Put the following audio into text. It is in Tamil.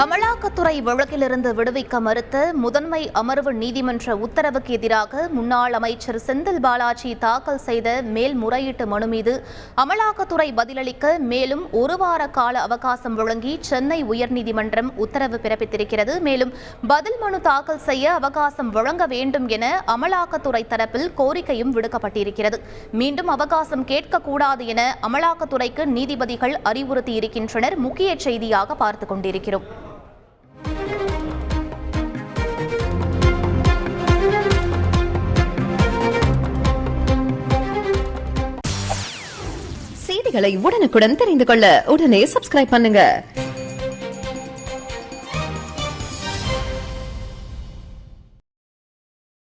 அமலாக்கத்துறை வழக்கிலிருந்து விடுவிக்க மறுத்த முதன்மை அமர்வு நீதிமன்ற உத்தரவுக்கு எதிராக முன்னாள் அமைச்சர் செந்தில் பாலாஜி தாக்கல் செய்த மேல்முறையீட்டு மனு மீது அமலாக்கத்துறை பதிலளிக்க மேலும் ஒரு வார கால அவகாசம் வழங்கி சென்னை உயர்நீதிமன்றம் உத்தரவு பிறப்பித்திருக்கிறது. மேலும் பதில் மனு தாக்கல் செய்ய அவகாசம் வழங்க வேண்டும் என அமலாக்கத்துறை தரப்பில் கோரிக்கையும் விடுக்கப்பட்டிருக்கிறது. மீண்டும் அவகாசம் கேட்கக்கூடாது என அமலாக்கத்துறைக்கு நீதிபதிகள் அறிவுறுத்தியிருக்கின்றனர். முக்கிய செய்தியாக பார்த்துக் கொண்டிருக்கிறோம். செய்திகளை உடனுக்குடன் தெரிந்து கொள்ள உடனே சப்ஸ்கிரைப் பண்ணுங்க.